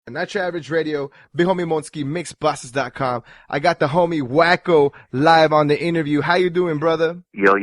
Not Your Average Radio, Big Homie Monski, MixedBosses.com. I got the homie Wacko live on the interview. How you doing, brother? Yo,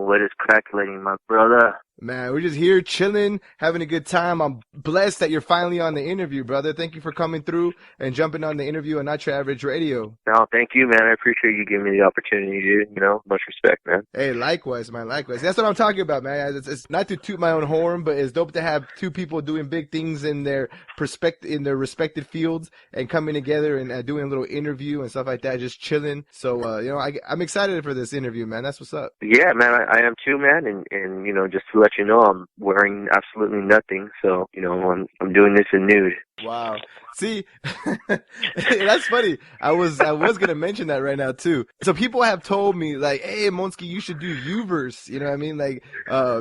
what is crackling, my brother? Man, we're just here chilling, having a good time. I'm blessed that you're finally on the interview, brother. Thank you for coming through and jumping on the interview on Not Your Average Radio. No, thank you, man. I appreciate you giving me the opportunity, dude. You know, much respect, man. Hey, likewise, man, likewise. That's what I'm talking about, man. It's not to toot my own horn, but it's dope to have two people doing big things in their respective fields and coming together and doing a little interview and stuff like that, just chilling. So, I'm excited for this interview, man. That's what's up. Yeah, man, I am too, man. And you know, just to let you know, I'm wearing absolutely nothing. So, you know, I'm doing this in nude. Wow. See, that's funny. I was going to mention that right now too. So people have told me like, hey, Monski, you should do Uverse. You know what I mean? Like,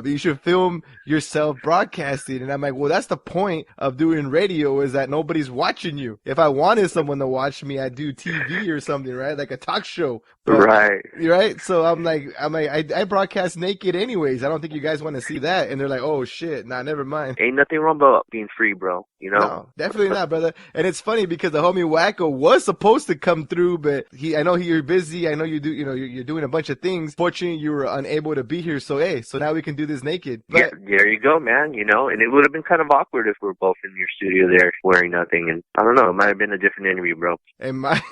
you should film yourself broadcasting. And I'm like, well, that's the point of doing radio, is that nobody's watching you. If I wanted someone to watch me, I'd do TV or something, right? Like a talk show. But, right. Right. So I'm like, I broadcast naked anyways. I don't think you guys want to see that. And they're like, oh shit. Nah, never mind. Ain't nothing wrong about being free, bro. You know? No, definitely not, brother. And it's funny because the homie Wacko was supposed to come through, but I know you're busy. I know you're doing a bunch of things. Fortunately, you were unable to be here. So, hey, so now we can do this naked. But, yeah, there you go, man. You know, and it would have been kind of awkward if we were both in your studio there wearing nothing. And I don't know, it might have been a different interview, bro. It might.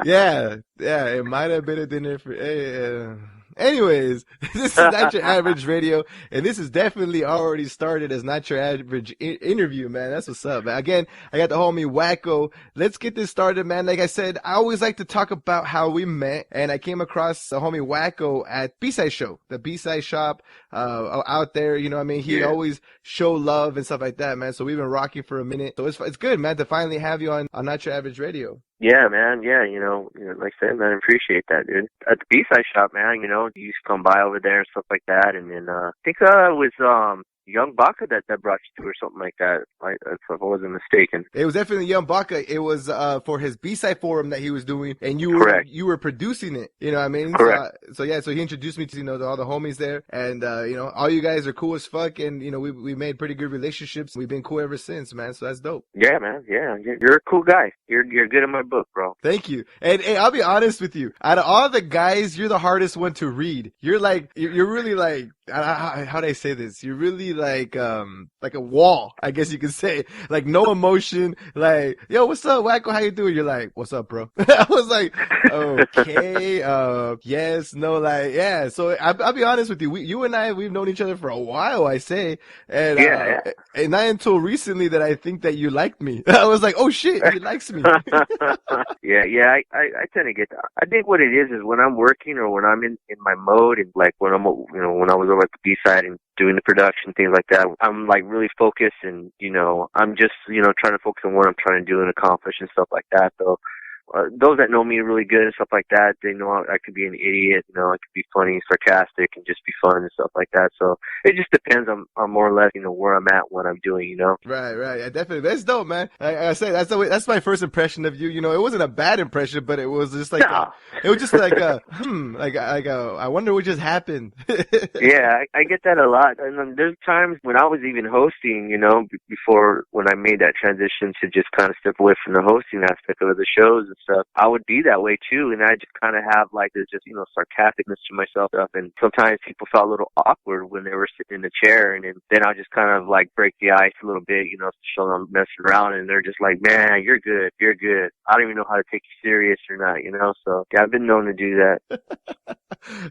yeah, it might have been a dinner for. Anyways, this is Not Your Average Radio, and this is definitely already started as Not Your Average interview, man. That's what's up, man. Again, I got the homie Wacko. Let's get this started, man. Like I said, I always like to talk about how we met, and I came across the homie Wacko at B-Side Show, the B-Side shop out there. You know what I mean? He always show love and stuff like that, man. So we've been rocking for a minute. So it's good, man, to finally have you on Not Your Average Radio. Yeah, man. Yeah, you know, like I said, man, I appreciate that, dude. At the B-Side shop, man, you know, you used to come by over there and stuff like that. And then, I think it was Young Baka that brought you to or something like that, if I wasn't mistaken. It was definitely Young Baka. It was for his B-Side forum that he was doing, and you were producing it. You know what I mean? Correct. So he introduced me to all the homies there, and all you guys are cool as fuck, and we made pretty good relationships. We've been cool ever since, man. So that's dope. Yeah, man. Yeah, you're a cool guy. You're good in my book, bro. Thank you. And I'll be honest with you. Out of all the guys, you're the hardest one to read. You're really like, how do I say this? You're really like a wall, I guess you could say. Like no emotion. Like, yo, what's up, Wacko? How you doing? You're like, what's up, bro? I was like, okay, yes, no, like, yeah. So I'll be honest with you. You and I, we've known each other for a while, I say, and and not until recently that I think that you liked me. I was like, oh shit, he likes me. yeah. I tend to get that. I think what it is when I'm working or when I'm in my mode, and like when I'm when I was over at the B-Side and doing the production, things like that, I'm like really focused, and I'm just trying to focus on what I'm trying to do and accomplish and stuff like that. So those that know me really good and stuff like that, they know I could be an idiot, I could be funny, sarcastic, and just be fun and stuff like that. So it just depends on more or less, where I'm at, what I'm doing, Right. Yeah, definitely. That's dope, man. Like I say, that's my first impression of you. It wasn't a bad impression, but it was just like, it was just like, I wonder what just happened. Yeah, I get that a lot. And then there's times when I was even hosting, before when I made that transition to just kind of step away from the hosting aspect of the shows and stuff, I would be that way too, and I just kind of have like this just sarcasticness to myself stuff, and sometimes people felt a little awkward when they were sitting in the chair, and then I just kind of like break the ice a little bit, to show them I'm messing around, and they're just like, man, you're good, I don't even know how to take you serious or not, so yeah, I've been known to do that.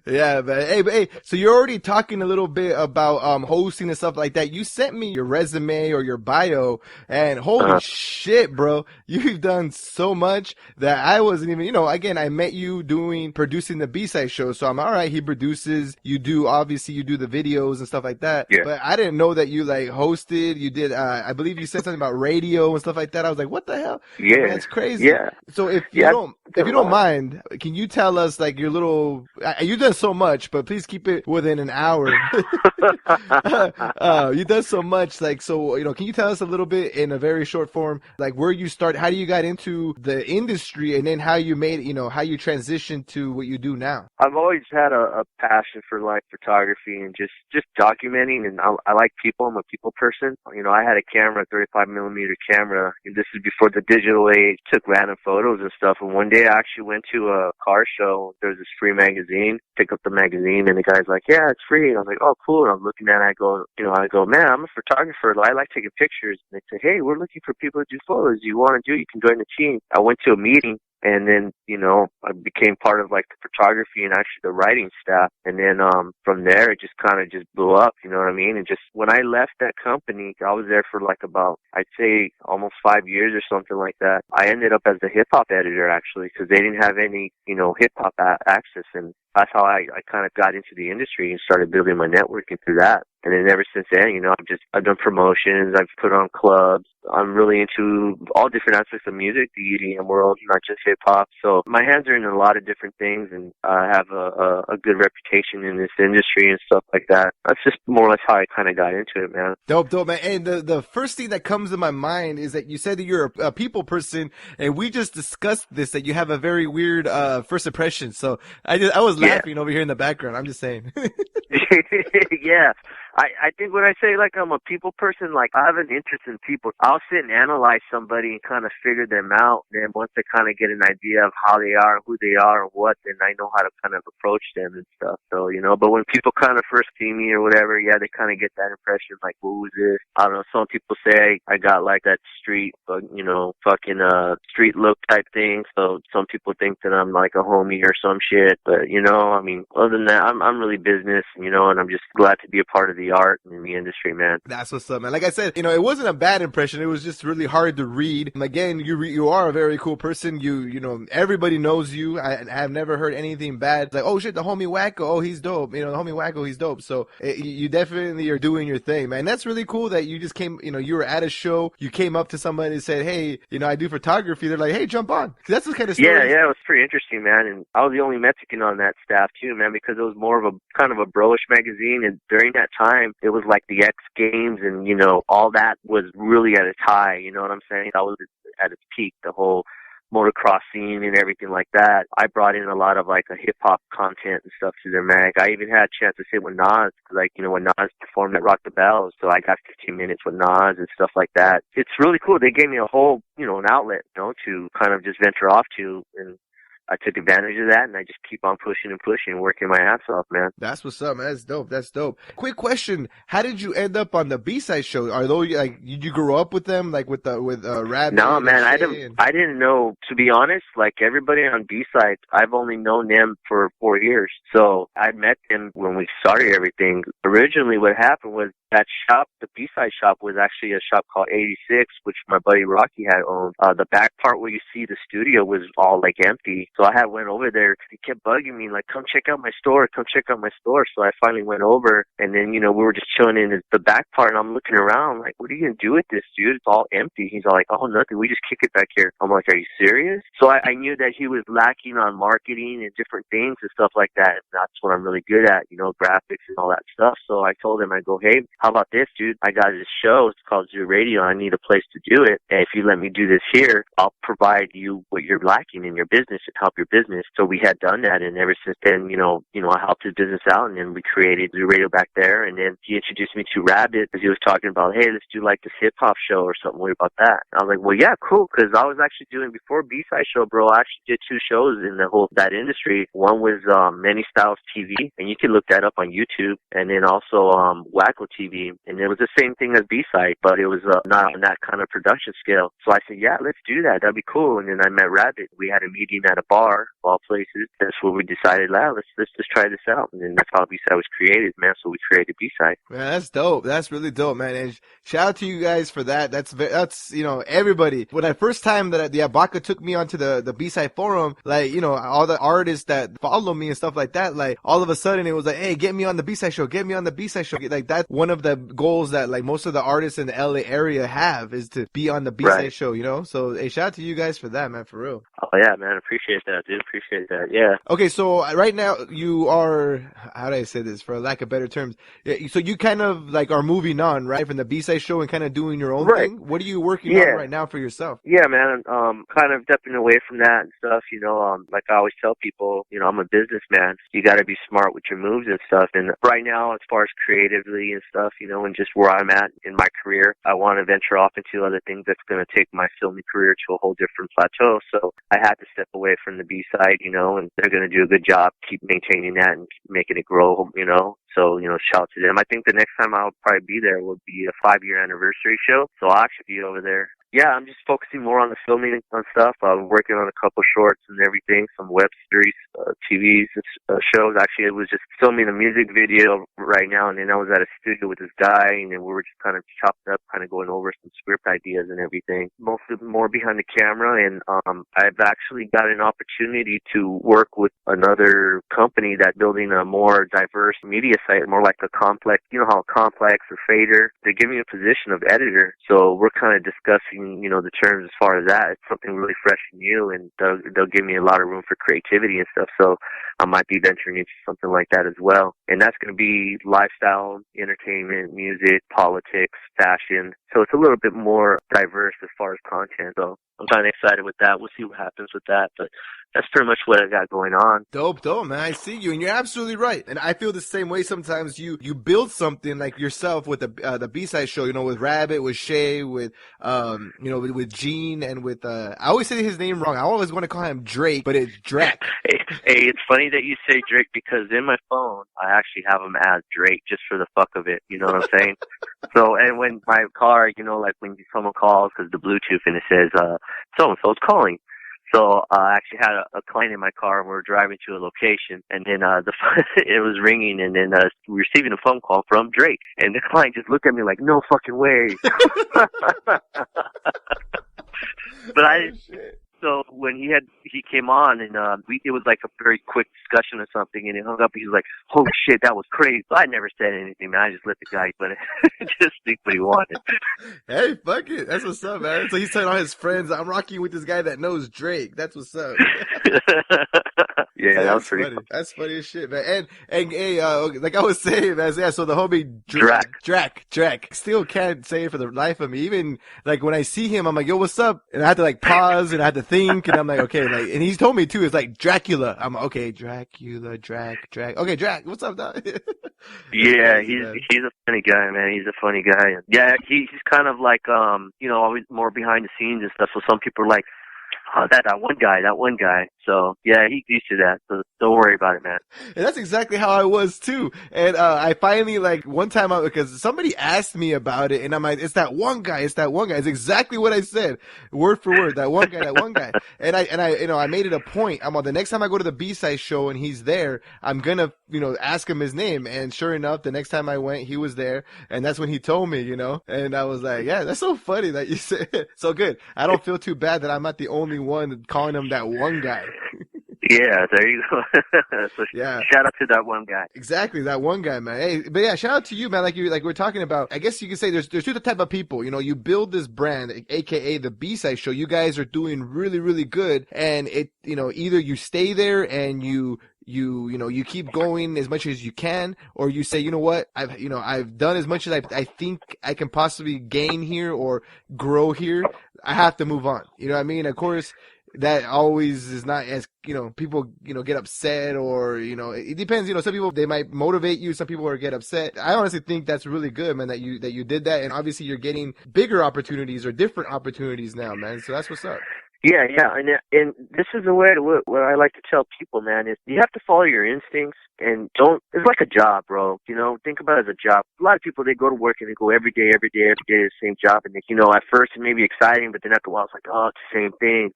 Yeah, man. Hey, so you're already talking a little bit about hosting and stuff like that. You sent me your resume or your bio, and holy shit, bro, you've done so much that I wasn't even, again, I met you producing the B-Side show, so I'm all right. He produces, you do the videos and stuff like that. Yeah. But I didn't know that you like hosted. You did, I believe you said something about radio and stuff like that. I was like, what the hell? Yeah, man, that's crazy. Yeah. So if you don't mind, can you tell us like your little? You've done so much, but please keep it within an hour. You've done so much, like, so can you tell us a little bit in a very short form, like where you start, how do you got into the industry? industry, and then how you made it, how you transitioned to what you do now. I've always had a passion for like photography and just documenting, and I like people. I'm a people person. I had a camera, 35 millimeter camera, and this is before the digital age. Took random photos and stuff. And one day I actually went to a car show. There's this free magazine. Pick up the magazine, and the guy's like, "Yeah, it's free." And I was like, "Oh, cool." And I'm looking at it. I go, "Man, I'm a photographer. I like taking pictures." And they say, "Hey, we're looking for people to do photos. You want to do? You can join the team." I went to a meeting. And then, I became part of like the photography and actually the writing staff. And then, from there, it just kind of just blew up, you know what I mean? And just when I left that company, I was there for like about, I'd say almost 5 years or something like that. I ended up as the hip hop editor actually, because they didn't have any, hip hop access. And that's how I kind of got into the industry and started building my networking through that. And then ever since then, I've done promotions, I've put on clubs. I'm really into all different aspects of music, the EDM world, not just hip hop. So my hands are in a lot of different things, and I have a good reputation in this industry and stuff like that. That's just more or less how I kind of got into it, man. Dope, man. And the first thing that comes to my mind is that you said that you're a people person, and we just discussed this, that you have a very weird first impression. So I was laughing over here in the background. I'm just saying. Yeah. I think when I say like I'm a people person, like I have an interest in people. I'll sit and analyze somebody and kind of figure them out. And then once I kind of get an idea of how they are, who they are, and what, then I know how to kind of approach them and stuff. So, but when people kind of first see me or whatever, yeah, they kind of get that impression like, who is this? I don't know. Some people say I got like that street, street look type thing. So some people think that I'm like a homie or some shit. But, other than that, I'm really business, and I'm just glad to be a part of the art in the industry, man. That's what's up, man. Like I said, it wasn't a bad impression. It was just really hard to read. And again, you are a very cool person. Everybody knows you. I have never heard anything bad. Like, oh shit, the homie Wacko, oh, he's dope. The homie Wacko, he's dope. So you definitely are doing your thing, man. That's really cool that you just came, you were at a show, you came up to somebody and said, hey, I do photography. They're like, hey, jump on. That's the kind of story. Yeah, it was pretty interesting, man. And I was the only Mexican on that staff too, man, because it was more of a kind of a bro-ish magazine. And during that time, it was like the X Games and, all that was really at its high. You know what I'm saying? That was at its peak, the whole motocross scene and everything like that. I brought in a lot of like a hip hop content and stuff to their mag. I even had a chance to sit with Nas, when Nas performed at Rock the Bells. So I got 15 minutes with Nas and stuff like that. It's really cool. They gave me a whole, an outlet, to kind of just venture off to, and I took advantage of that, and I just keep on pushing and pushing, working my ass off, man. That's what's up, man. That's dope. Quick question: how did you end up on the B-side show? Are those like, did you grow up with them, like with Rabbit? No, man, I didn't know. To be honest, like everybody on B-side, I've only known them for 4 years. So I met them when we started everything. Originally, what happened was that shop, the B-side shop, was actually a shop called 86, which my buddy Rocky had owned. The back part where you see the studio was all like empty. So I went over there. He kept bugging me, like, come check out my store. So I finally went over, and then, we were just chilling in the back part, and I'm looking around, like, what are you going to do with this, dude? It's all empty. He's all like, oh, nothing. We just kick it back here. I'm like, are you serious? So I knew that he was lacking on marketing and different things and stuff like that. And that's what I'm really good at, graphics and all that stuff. So I told him, I go, hey, how about this, dude? I got this show. It's called Zoo Radio. I need a place to do it. And if you let me do this here, I'll provide you what you're lacking in your business and help your business. So we had done that, and ever since then, I helped his business out, and then we created Zoo Radio back there. And then he introduced me to Rabbit because he was talking about, hey, let's do like this hip hop show or something. What about that? And I was like, well, yeah, cool, because I was actually doing before B-side show, bro. I actually did 2 shows in that industry. One was Many Styles TV, and you can look that up on YouTube, and then also Wacko TV, and it was the same thing as B-side, but it was not on that kind of production scale. So I said, yeah, let's do that. That'd be cool. And then I met Rabbit. We had a meeting at a bar, of all places. That's where we decided, let's just try this out. And then that's how B-side was created, man. So we created B-side. Man, that's dope. That's really dope, man. And shout out to you guys for that. That's everybody. When I first time that the Wacko took me onto the B-side forum, like, all the artists that follow me and stuff like that, like all of a sudden it was like, hey, get me on the B-side show. Get me on the B-side show. Like that's one of the goals that like most of the artists in the LA area have, is to be on the B-side show, So hey, shout out to you guys for that, man, for real. Oh yeah, man, appreciate that, dude. Appreciate that. Yeah. Okay, so right now you are, how do I say this for lack of better terms? Yeah, so you kind of like are moving on, right, from the B-side show and kind of doing your own Right. thing. What are you working on Yeah. right now for yourself? Yeah, man. Kind of stepping away from that and stuff. Like I always tell people, I'm a businessman. You got to be smart with your moves and stuff. And right now, as far as creatively and stuff, and just where I'm at in my career, I want to venture off into other things that's going to take my filming career to a whole different plateau. So I had to step away from the B side, and they're going to do a good job, keep maintaining that and keep making it grow, So, shout to them. I think the next time I'll probably be there will be a 5-year anniversary show. So I'll actually be over there. Yeah, I'm just focusing more on the filming and stuff. I'm working on a couple shorts and everything, some web series, TVs, shows. Actually, it was just filming a music video right now, and then I was at a studio with this guy, and then we were just kind of chopping up, kind of going over some script ideas and everything. Mostly more behind the camera, and I've actually got an opportunity to work with another company that's building a more diverse media site, more like a complex, how Complex or Fader. They're giving me a position of editor, so we're kind of discussing the terms as far as that. It's something really fresh and new, and they'll give me a lot of room for creativity and stuff. So I might be venturing into something like that as well. And that's going to be lifestyle, entertainment, music, politics, fashion. So it's a little bit more diverse as far as content. So I'm kind of excited with that. We'll see what happens with that. But that's pretty much what I got going on. Dope, man. I see you, and you're absolutely right. And I feel the same way. Sometimes you build something like yourself with the B-side show. With Rabbit, with Shay, with with Gene, and with I always say his name wrong. I always want to call him Drake, but it's Drake. Hey, it's funny that you say Drake because in my phone I actually have him as Drake just for the fuck of it. You know what I'm saying? So, and when my car, like when someone calls because the Bluetooth and it says so and so's calling. So I actually had a client in my car, and we were driving to a location, and then it was ringing, and then receiving a phone call from Drake, and the client just looked at me like, "No fucking way." But So when he came on, and it was like a very quick discussion or something, and he hung up. He was like, "Holy shit, that was crazy." So I never said anything, man. I just let the guy, but just think what he wanted. Hey, fuck it. That's what's up, man. So he's telling all his friends, "I'm rocking with this guy that knows Drake." That's what's up. Yeah, that was pretty funny. That's funny as shit, man. And hey, like I was saying, man, yeah, so the homie Drac, still can't say it for the life of me. Even like when I see him, I'm like, "Yo, what's up?" And I had to like pause, and I had to think, and I'm like, okay, like, and he's told me too, it's like Dracula. I'm okay, Dracula, Drac. Okay, Drac, what's up, dog? Yeah, he's a funny guy, man. He's a funny guy. Yeah, he's kind of like always more behind the scenes and stuff. So some people are like, "Oh, that one guy." So yeah, he's used to that. So don't worry about it, man. And that's exactly how I was too. And I finally like one time because somebody asked me about it, and I'm like, "It's that one guy. It's that one guy." It's exactly what I said, word for word. That one guy. And I made it a point. I'm on the next time I go to the B-side show and he's there, I'm gonna ask him his name. And sure enough, the next time I went, he was there, and that's when he told me, And I was like, "Yeah, that's so funny that you said it. So good. I don't feel too bad that I'm not the only one calling him that one guy." Yeah, there you go. So yeah. Shout out to that one guy. Exactly, that one guy, man. Hey, but yeah, shout out to you, man. Like we're talking about. I guess you could say there's two type of people. You build this brand, aka the B-side show. You guys are doing really, really good, and it, either you stay there and you keep going as much as you can, or you say, what, I've done as much as I think I can possibly gain here or grow here. I have to move on. You know what I mean? Of course, that always is not as, people, get upset or, it depends. Some people, they might motivate you. Some people get upset. I honestly think that's really good, man, that you did that. And obviously you're getting bigger opportunities or different opportunities now, man. So that's what's up. Yeah, and this is the way what I like to tell people, man, is you have to follow your instincts and it's like a job, bro. Think about it as a job. A lot of people, they go to work and they go every day, the same job. And at first it may be exciting, but then after a while it's like, oh, it's the same thing.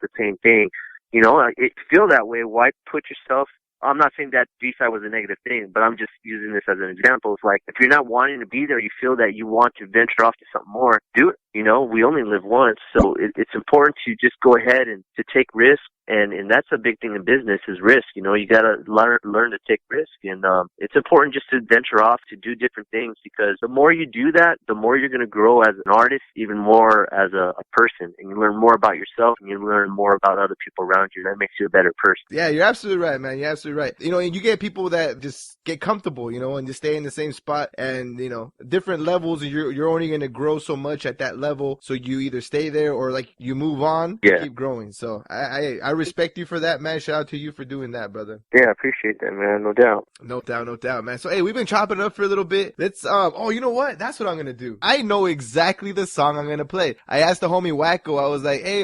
It feel that way. Why put yourself, I'm not saying that B-side was a negative thing, but I'm just using this as an example. It's like, if you're not wanting to be there, you feel that you want to venture off to something more, do it. We only live once, so it's important to just go ahead and to take risks, And that's a big thing in business is risk. You know, you got to learn to take risk. And it's important just to venture off to do different things, because the more you do that, the more you're going to grow as an artist, even more as a person. And you learn more about yourself, and you learn more about other people around you. That makes you a better person. Yeah, you're absolutely right, man. You're absolutely right. You know, and you get people that just get comfortable, you know, and just stay in the same spot, and, you know, different levels, and you're only going to grow so much at that level. So you either stay there or like you move on, keep growing. So I respect you for that, man. Shout out to you for doing that, brother. Yeah, I appreciate that, man. No doubt. No doubt, no doubt, man. So, hey, we've been chopping it up for a little bit. Let's, oh, you know what? That's what I'm going to do. I know exactly the song I'm going to play. I asked the homie Wacko, I was like, hey,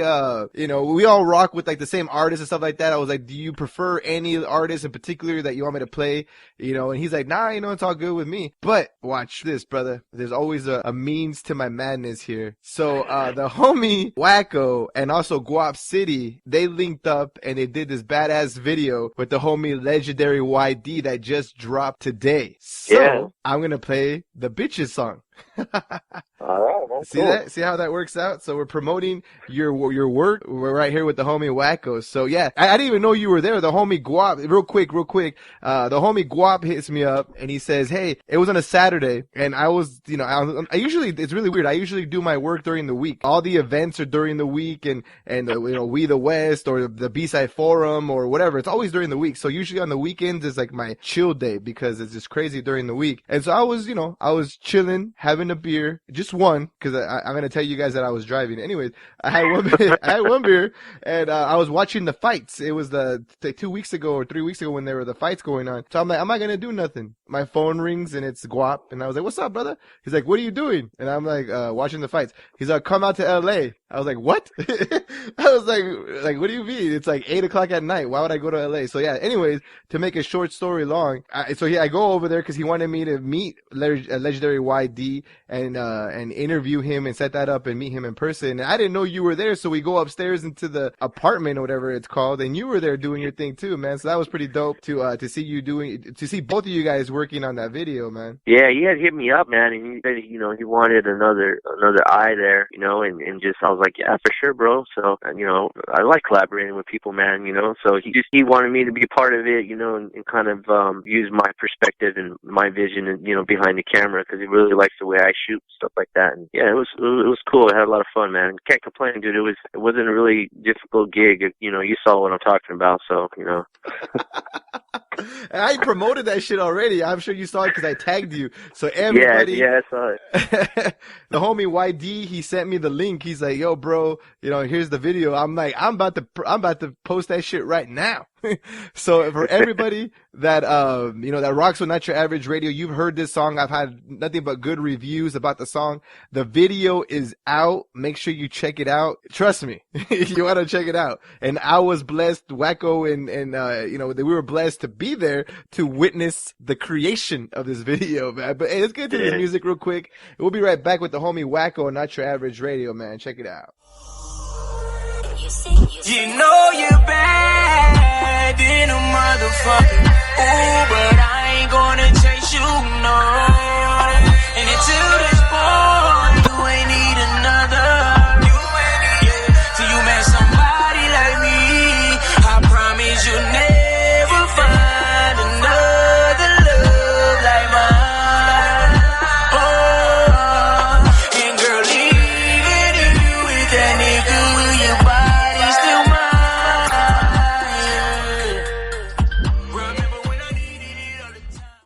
you know, we all rock with like the same artists and stuff like that. I was like, do you prefer any artist in particular that you want me to play? You know, and he's like, nah, you know, it's all good with me. But watch this, brother. There's always a means to my madness here. So, the homie Wacko and also Guap City, they linked up and they did this badass video with the homie Legendary YD that just dropped today. So, I'm going to play the Bitches song. All right, see cool. That? See how that works out? So we're promoting your work. We're right here with the homie Wacko. So yeah, I didn't even know you were there. The homie Guap, real quick. The homie Guap hits me up and he says, hey, it was on a Saturday and I was, you know, I usually, it's really weird. I usually do my work during the week. All the events are during the week and you know, We the West or the B-Side Forum or whatever. It's always during the week. So usually on the weekends is like my chill day because it's just crazy during the week. And so I was chilling, having a beer, just one, because I'm going to tell you guys that I was driving. Anyways, I had one beer, and I was watching the fights. It was 2 weeks ago or 3 weeks ago when there were the fights going on. So I'm like, I'm not going to do nothing. My phone rings, and it's Guap, and I was like, what's up, brother? He's like, what are you doing? And I'm like, watching the fights. He's like, come out to L.A. I was like, what? I was like, what do you mean? It's like 8 o'clock at night. Why would I go to LA? So yeah, anyways, to make a short story long, I go over there because he wanted me to meet Legendary YD and interview him and set that up and meet him in person. And I didn't know you were there. So we go upstairs into the apartment or whatever it's called. And you were there doing your thing too, man. So that was pretty dope to see both of you guys working on that video, man. Yeah, he had hit me up, man. And he said, you know, he wanted another eye there, you know, and just, I was like, yeah, for sure, bro. So, you know, I like collaborating with people, man, you know, so he wanted me to be a part of it, you know, and kind of use my perspective and my vision and, you know, behind the camera, because he really likes the way I shoot, stuff like that. And yeah, it was cool. I had a lot of fun, man. Can't complain, dude. It wasn't a really difficult gig. You know, you saw what I'm talking about, so, you know. I promoted that shit already. I'm sure you saw it because I tagged you. So everybody, yeah, I saw it. The homie YD, he sent me the link. He's like, "Yo, bro, you know, here's the video." I'm like, I'm about to post that shit right now. So for everybody that you know, that rocks with Not Your Average Radio, you've heard this song. I've had nothing but good reviews about the song. The video is out. Make sure you check it out. Trust me, you want to check it out. And I was blessed, Wacko, and you know, we were blessed to be there to witness the creation of this video, man. But hey, let's get to this music real quick. We'll be right back with the homie Wacko and Not Your Average Radio, man. Check it out. You know you're bad in a motherfucker. Ooh, but I ain't gonna chase you, no. And until this point, you ain't need another. Yeah, till you met somebody like me, I promise you'll never find another love like mine. Oh, and girl, even if you with that nigga, your body's still mine.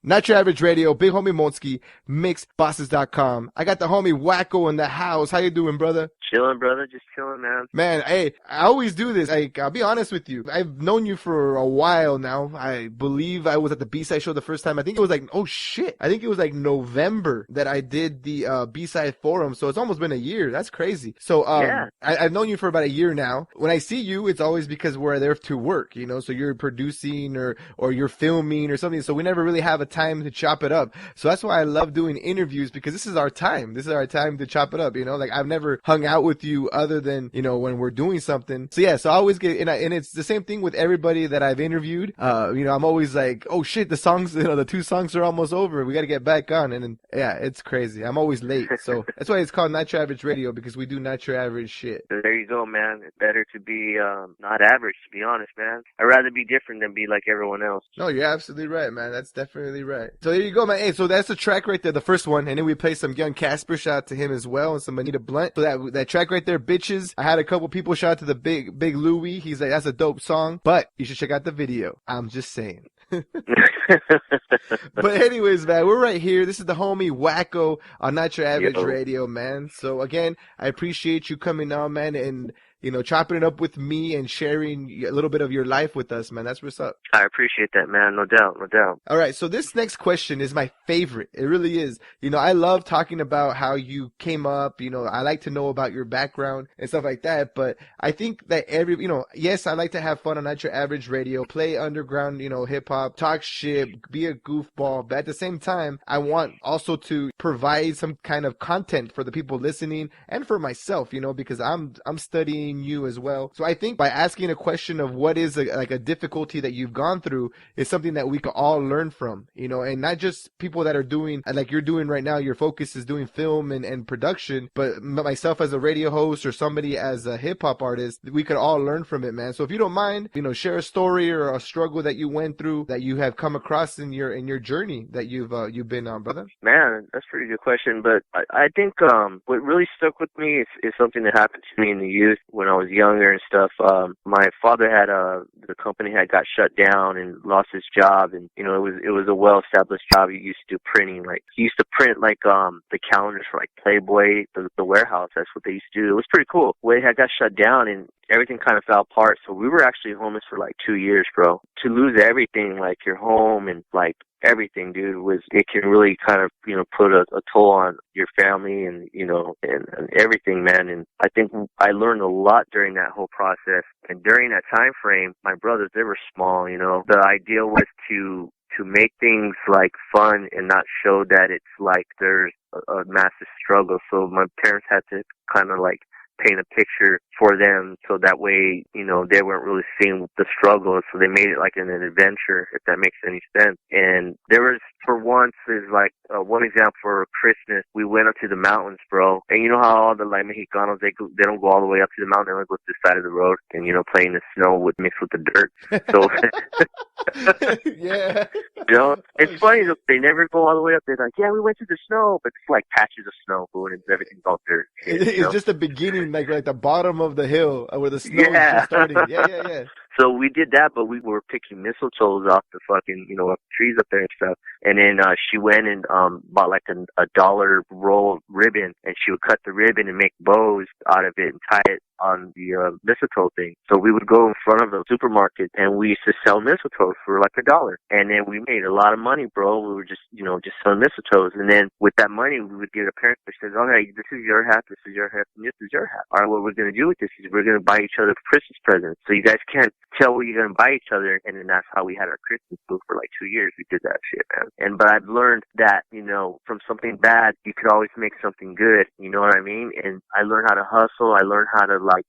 Not Your Average Radio, Big Homie Monski, MixedBosses.com. I got the homie Wacko in the house. How you doing, brother? Chilling, brother. Just chilling, man. Man, hey, I always do this. I'll be honest with you. I've known you for a while now. I believe I was at the B-Side show the first time. I think it was like, oh shit. I think it was like November that I did the B-Side Forum. So it's almost been a year. That's crazy. So yeah. I've known you for about a year now. When I see you, it's always because we're there to work, you know, so you're producing or you're filming or something. So we never really have a time to chop it up. So that's why I love doing interviews, because this is our time. This is our time to chop it up, you know, like I've never hung out out with you other than, you know, when we're doing something. So yeah, so I always get, and it's the same thing with everybody that I've interviewed. You know, I'm always like, oh shit, the songs, you know, the 2 songs are almost over. We got to get back on. And then, yeah, it's crazy. I'm always late. So that's why it's called Not Your Average Radio, because we do not your average shit. There you go, man. It's better to be not average, to be honest, man. I'd rather be different than be like everyone else. No, you're absolutely right, man. That's definitely right. So there you go, man. Hey, so that's the track right there, the first one. And then we play some Young Casper, shout out to him as well, and some Anita Blunt. So that track right there, Bitches. I had a couple people shout out to the Big Louie. He's like, that's a dope song, but you should check out the video. I'm just saying. But anyways, man, we're right here. This is the homie Wacko on Not Your Average Radio, man. So again, I appreciate you coming on, man, and you know, chopping it up with me and sharing a little bit of your life with us, man. That's what's up. I appreciate that, man. No doubt, no doubt. All right, so this next question is my favorite. It really is. You know, I love talking about how you came up. You know, I like to know about your background and stuff like that. But I think that you know, yes, I like to have fun on Not Your Average Radio, play underground, you know, hip hop, talk shit, be a goofball. But at the same time, I want also to provide some kind of content for the people listening and for myself, you know, because I'm studying you as well. So I think by asking a question of what is a difficulty that you've gone through is something that we can all learn from, you know, and not just people that are doing like you're doing right now. Your focus is doing film and production, but myself as a radio host or somebody as a hip hop artist, we could all learn from it, man. So if you don't mind, you know, share a story or a struggle that you went through that you have come across in your journey that you've been on, brother. Man, that's a pretty good question. But I think what really stuck with me is something that happened to me in the youth when I was younger and stuff. My father had the company had got shut down and lost his job, and you know it was a well established job. He used to do printing, like he used to print like the calendars for like Playboy, the warehouse. That's what they used to do. It was pretty cool. Well, it had got shut down and everything kind of fell apart. So we were actually homeless for like 2 years, bro. To lose everything, like your home and like everything, dude, it can really kind of, you know, put a toll on your family and, you know, and everything, man. And I think I learned a lot during that whole process. And during that time frame, my brothers, they were small, you know. The idea was to make things like fun and not show that it's like there's a massive struggle. So my parents had to kind of like paint a picture for them so that way, you know, they weren't really seeing the struggle. So they made it like an adventure, if that makes any sense. And there was, for once, is like one example for Christmas, we went up to the mountains, bro. And you know how all the like Mexicanos, they don't go all the way up to the mountain, they only go to the side of the road and, you know, play in the snow mixed with the dirt. So yeah. You know, it's funny that they never go all the way up. They're like, yeah, we went to the snow, but it's like patches of snow, and everything's all dirt. It's just the beginning, like the bottom of the hill where the snow is just starting. Yeah. So we did that, but we were picking mistletoes off the fucking, you know, off the trees up there and stuff. And then she went and bought like a $1 roll of ribbon, and she would cut the ribbon and make bows out of it and tie it on the mistletoe thing. So we would go in front of the supermarket and we used to sell mistletoes for like $1. And then we made a lot of money, bro. We were just selling mistletoes. And then with that money, we would give a parent that says, okay, this is your hat, this is your hat, and this is your hat. All right, what we're going to do with this is we're going to buy each other Christmas presents. So you guys can't tell what you're going to buy each other. And then that's how we had our Christmas food for like 2 years. We did that shit, man. But I've learned that, you know, from something bad, you could always make something good. You know what I mean? And I learned how to hustle. I learned how to like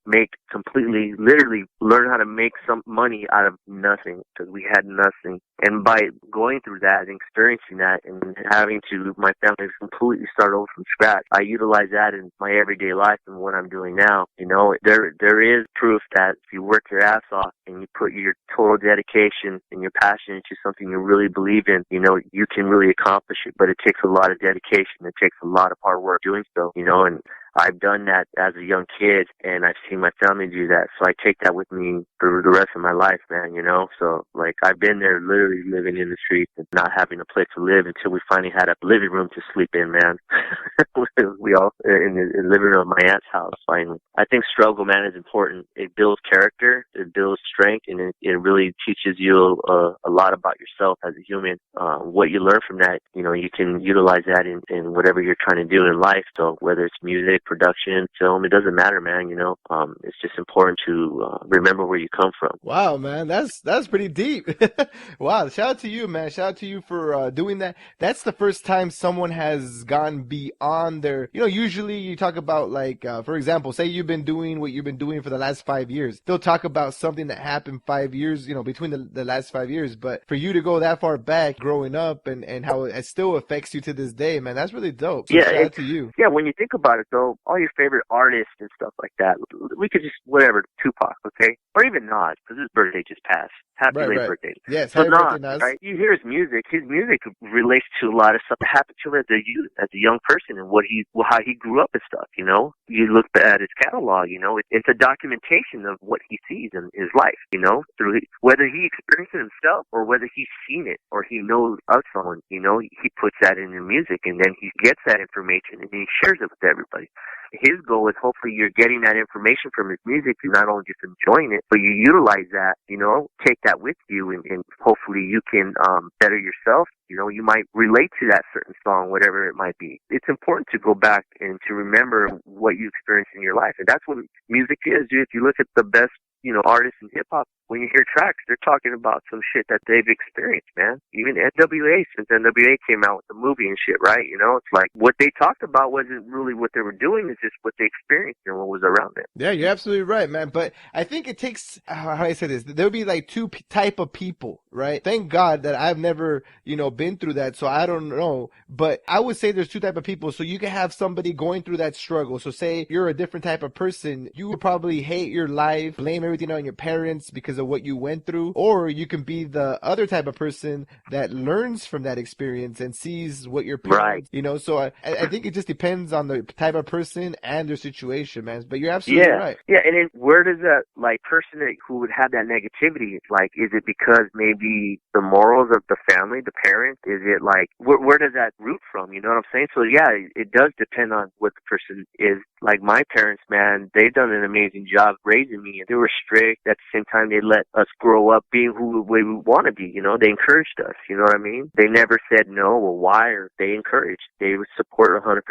literally learn how to make some money out of nothing, because we had nothing. And by going through that and experiencing that and having to, my family completely start over from scratch, I utilize that in my everyday life and what I'm doing now. You know, there is proof that if you work your ass off and you put your total dedication and your passion into something you really believe in, you know, you can really accomplish it. But it takes a lot of dedication. It takes a lot of hard work doing so, you know, and I've done that as a young kid, and I've seen my family do that. So I take that with me for the rest of my life, man, you know? So, like, I've been there literally living in the streets and not having a place to live until we finally had a living room to sleep in, man. We all, in the living room of my aunt's house, finally. I think struggle, man, is important. It builds character, it builds strength, and it really teaches you a lot about yourself as a human. What you learn from that, you know, you can utilize that in whatever you're trying to do in life. So whether it's music production, film. It doesn't matter, man. It's just important to remember where you come from. Wow, man, that's pretty deep. Wow, shout out to you, man. Shout out to you for doing that. That's the first time someone has gone beyond their. Usually you talk about like, for example, say you've been doing what you've been doing for the last 5 years. They'll talk about something that happened 5 years, between the last 5 years. But for you to go that far back, growing up, and how it still affects you to this day, man, that's really dope. So shout out to you. Yeah, when you think about it, though, all your favorite artists and stuff like that, we could just whatever Tupac, okay, or even Nas, because his birthday just passed. Happy late birthday. Yes, so happy Nas, birthday, Nas. Right? You hear his music. His music relates to a lot of stuff that happened to him as a youth, as a young person, and how he grew up and stuff. You look at his catalog. It's a documentation of what he sees in his life. Through whether he experienced it himself or whether he's seen it or he knows of someone. He puts that in the music, and then he gets that information and he shares it with everybody. His goal is hopefully you're getting that information from his music. You're not only just enjoying it, but you utilize that, take that with you, and hopefully you can better yourself. You might relate to that certain song, whatever it might be. It's important to go back and to remember what you experienced in your life. And that's what music is, dude. If you look at the best, artists in hip-hop, when you hear tracks, they're talking about some shit that they've experienced, man. Even NWA, since NWA came out with the movie and shit, right? It's like what they talked about wasn't really what they were doing. It's just what they experienced and what was around them. Yeah, you're absolutely right, man. But I think it takes, how do I say this? There'll be like two type of people, right? Thank God that I've never, been through that. So I don't know. But I would say there's two type of people. So you can have somebody going through that struggle. So say you're a different type of person. You would probably hate your life, blame everything on your parents because of what you went through. Or you can be the other type of person that learns from that experience and sees what your parents, So I think it just depends on the type of person and their situation, man. But you're absolutely right. Yeah, and then where does that person who would have that negativity, is it because maybe the morals of the family, the parents, is it where does that root from? You know what I'm saying? So yeah, it does depend on what the person is. Like my parents, man, they've done an amazing job raising me. They were strict. At the same time, they let us grow up being who we want to be. They encouraged us. You know what I mean? They never said no or why, or they encouraged. They would support 100%.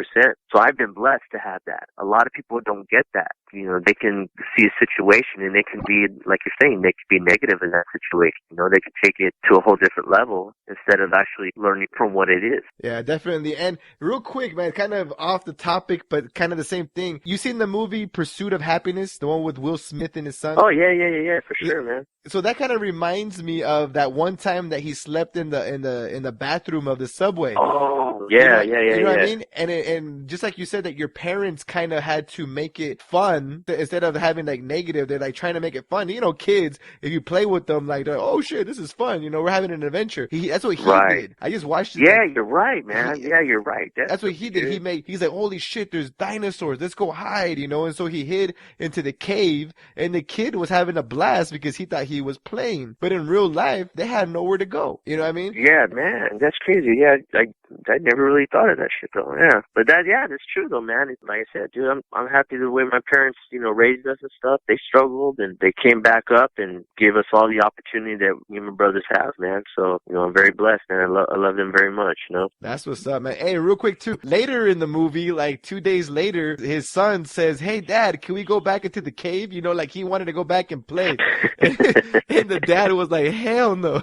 So I've been blessed to have that. A lot of people don't get that. They can see a situation and they can be, like you're saying, they can be negative in that situation. They can take it to a whole different level instead of actually learning from what it is. Yeah, definitely. And real quick, man, kind of off the topic, but kind of the same thing. You seen the movie Pursuit of Happiness, the one with Will Smith and his son? Oh, yeah, for sure, man. So that kind of reminds me of that one time that he slept in the bathroom of the subway. Oh, yeah. You know what I mean? And just like you said, that your parents kind of had to make it fun instead of having negative. They're trying to make it fun. Kids, if you play with them, they're, oh shit, this is fun. We're having an adventure. That's what he did. I just watched it. Yeah, you're right, man. You're right. That's what he did. He's like, holy shit, there's dinosaurs. Let's go hide, And so he hid into the cave, and the kid was having a blast because he thought he was playing. But in real life, they had nowhere to go. You know what I mean? Yeah, man, that's crazy. Yeah, I never really thought of that shit though. Yeah, but that's true though, man. Like I said, dude, I'm happy the way my parents, raised us and stuff. They struggled and they came back up and gave us all the opportunity that me and my brothers have, man. So I'm very blessed, man. I love them very much. That's what's up, man. Hey, real quick too. Later in the movie, 2 days later, his son says, "Hey, Dad, can we go back into the cave?" He wanted to go back and play. And the dad was like, hell no.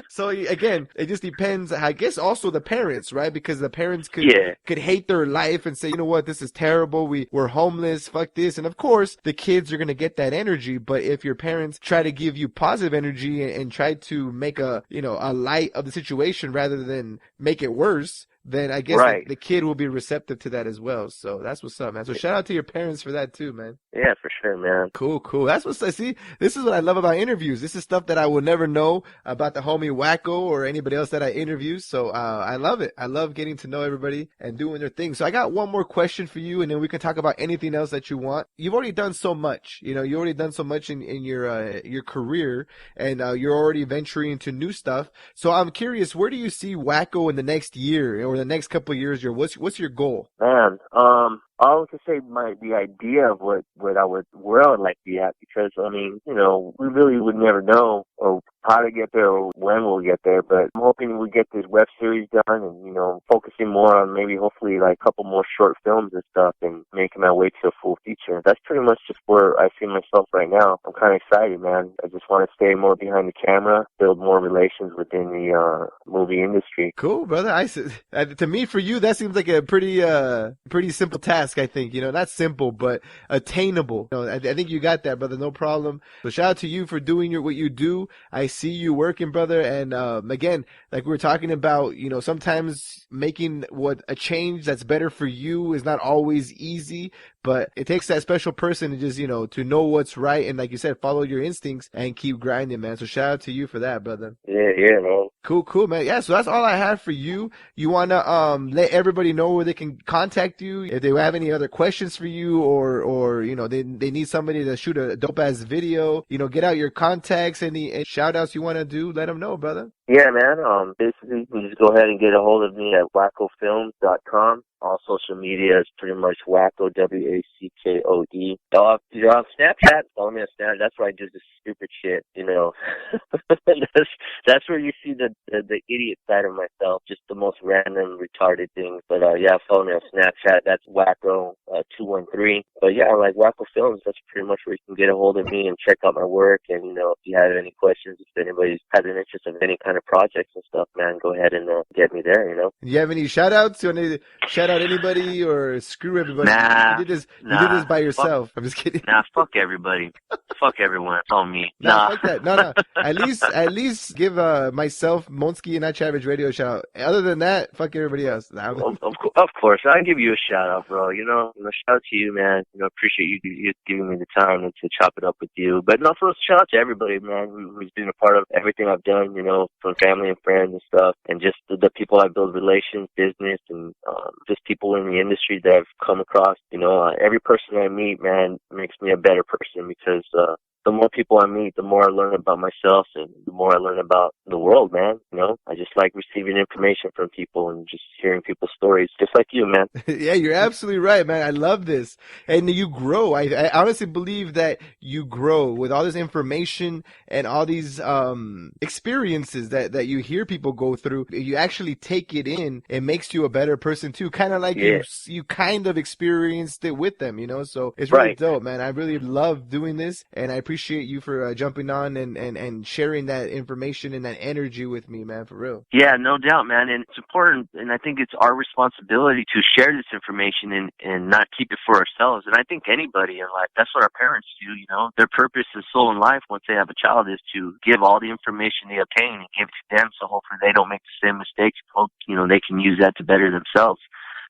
So again, it just depends. I guess also the parents, right? Because the parents could hate their life and say, you know what, this is terrible. We're homeless. Fuck this. And of course, the kids are going to get that energy. But if your parents try to give you positive energy and try to make a light of the situation rather than make it worse, then I guess the kid will be receptive to that as well. So that's what's up, man. So shout out to your parents for that too, man. Yeah, for sure, man. Cool. That's what's I see. This is what I love about interviews. This is stuff that I will never know about the homie Wacko or anybody else that I interview. So I love it. I love getting to know everybody and doing their thing. So I got one more question for you, and then we can talk about anything else that you want. You've already done so much. You already done so much in your career, and you're already venturing into new stuff. So I'm curious, where do you see Wacko in the next year or the next couple of years? What's your goal? Man, I was to say the idea of where I would like to be at, because we really would never know or how to get there or when we'll get there, but I'm hoping we get this web series done and, you know, focusing more on maybe hopefully like a couple more short films and stuff and making my way to a full feature. That's pretty much just where I see myself right now. I'm kind of excited, man. I just want to stay more behind the camera, build more relations within the movie industry. Cool, brother. To me, for you, that seems like a pretty simple task, I think. You know, not simple, but attainable. You know, I think you got that, brother. No problem. So shout out to you for doing what you do. I see you working, brother. And, again, like we were talking about, you know, sometimes making a change that's better for you is not always easy, but it takes that special person to just, you know, to know what's right. And like you said, follow your instincts and keep grinding, man. So shout out to you for that, brother. Yeah, man. Cool, man. Yeah, so that's all I have for you. You want to let everybody know where they can contact you if they have any other questions for you, or you know, they need somebody to shoot a dope-ass video. You know, get out your contacts, any shout-outs you want to do, let them know, brother. Yeah, man. Basically, you can just go ahead and get a hold of me at wackofilms.com. All social media is pretty much Wacko, Wackode. You're on Snapchat. Follow me on Snapchat. That's where I do this stupid shit, you know. that's where you see the idiot side of myself, just the most random, retarded things. But yeah, follow me on Snapchat. That's Wacko 213. But yeah, like Wacko Films, that's pretty much where you can get a hold of me and check out my work. And you know, if you have any questions, if anybody has an interest of any kind of projects and stuff, man, go ahead and get me there. You know. You have any shout outs? You want to shout out anybody or screw everybody? Nah, you did this by yourself. I'm just kidding. Nah, fuck everybody. Fuck everyone. It's all me. Nah, fuck that. No. At least give myself, Monski, and Not Your Average Radio a shout out. Other than that, fuck everybody else. Nah. Of course, I'll give you a shout out, bro. You know, shout out to you, man. You know, appreciate you giving me the time to chop it up with you. But no, first shout out to everybody, man, who's been a part of everything I've done. You know, from family and friends and stuff, and just the people I build relations, business, and just people in the industry that I've come across. You know, every person I meet, man, makes me a better person because the more people I meet, the more I learn about myself and the more I learn about the world, man. You know, I just like receiving information from people and just hearing people's stories, just like you, man. Yeah, you're absolutely right, man. I love this. And you grow. I honestly believe that you grow with all this information and all these experiences that you hear people go through. You actually take it in. It makes you a better person too. Kind of like you kind of experienced it with them, you know? So it's really dope, man. I really love doing this, and I appreciate you for jumping on and sharing that information and that energy with me, man, for real. Yeah, no doubt, man. And it's important, and I think it's our responsibility to share this information and not keep it for ourselves. And I think anybody in life, that's what our parents do, you know. Their purpose and soul in life once they have a child is to give all the information they obtain and give it to them, so hopefully they don't make the same mistakes. You know, they can use that to better themselves.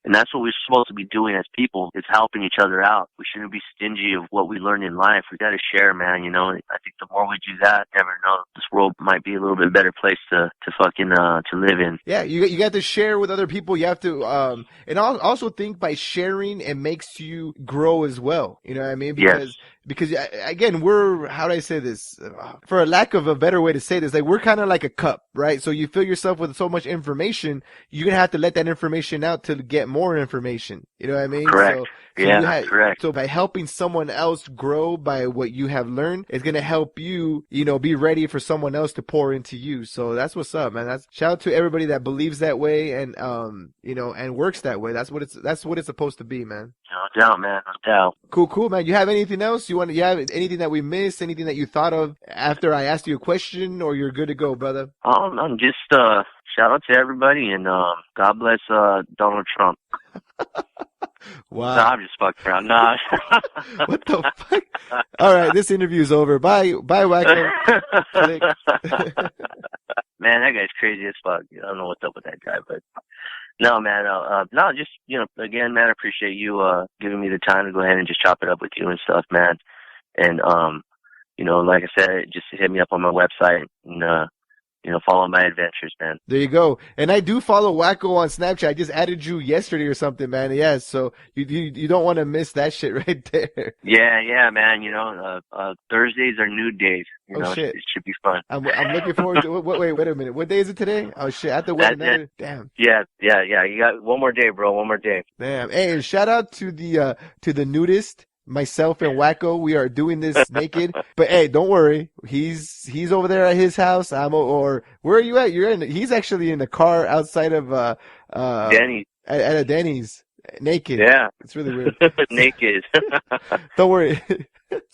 And that's what we're supposed to be doing as people, is helping each other out. We shouldn't be stingy of what we learned in life. We got to share, man, you know. I think the more we do that, never know, this world might be a little bit better place to live in. Yeah, you got to share with other people. You have to, and also think by sharing, it makes you grow as well. You know what I mean? Because again, how do I say this? For a lack of a better way to say this, like we're kind of like a cup, right? So you fill yourself with so much information, you're going to have to let that information out to get more information. You know what I mean? Correct. Correct. So by helping someone else grow by what you have learned, it's going to help you, you know, be ready for someone else to pour into you. So that's what's up, man. Shout out to everybody that believes that way and, you know, and works that way. That's what it's supposed to be, man. No doubt, man. No doubt. Cool, man. You have anything else? You have anything that we missed? Anything that you thought of after I asked you a question, or you're good to go, brother? I'm just, shout out to everybody, and God bless Donald Trump. Wow. No, I'm just fucking around. Nah. What the fuck? All right, this interview's over. Bye, Wacko. Man, that guy's crazy as fuck. I don't know what's up with that guy, but no, man. No, just, you know, again, man, I appreciate you giving me the time to go ahead and just chop it up with you and stuff, man. And you know, like I said, just hit me up on my website and you know, follow my adventures, man. There you go. And I do follow Wacko on Snapchat. I just added you yesterday or something, man. Yeah, so you don't want to miss that shit right there. Yeah, man. You know, Thursdays are nude days. You know, shit. It should be fun. I'm looking forward to it. Wait a minute. What day is it today? Oh, shit. I have to wait another. Damn. Yeah. You got one more day, bro. One more day. Damn. Hey, shout out to the nudist myself and Wacko, we are doing this naked. But hey, don't worry. He's over there at his house. Or where are you at? He's actually in the car outside of Denny's. At a Denny's. Naked. Yeah. It's really weird. Naked. Don't worry.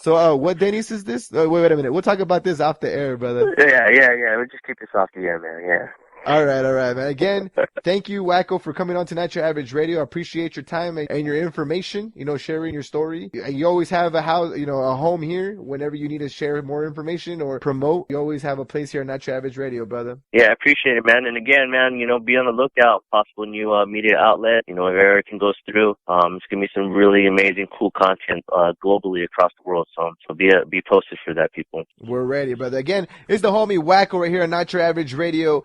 So, what Denny's is this? Wait a minute. We'll talk about this off the air, brother. Yeah. We'll just keep this off the air, man. Yeah. All right, man. Again, thank you, Wacko, for coming on to Not Your Average Radio. I appreciate your time and your information, sharing your story. You always have a house, a home here whenever you need to share more information or promote. You always have a place here on Not Your Average Radio, brother. Yeah, I appreciate it, man. And again, man, be on the lookout. Possible new media outlet, if everything goes through. It's going to be some really amazing, cool content globally across the world. So be posted for that, people. We're ready, brother. Again, it's the homie Wacko right here on Not Your Average Radio.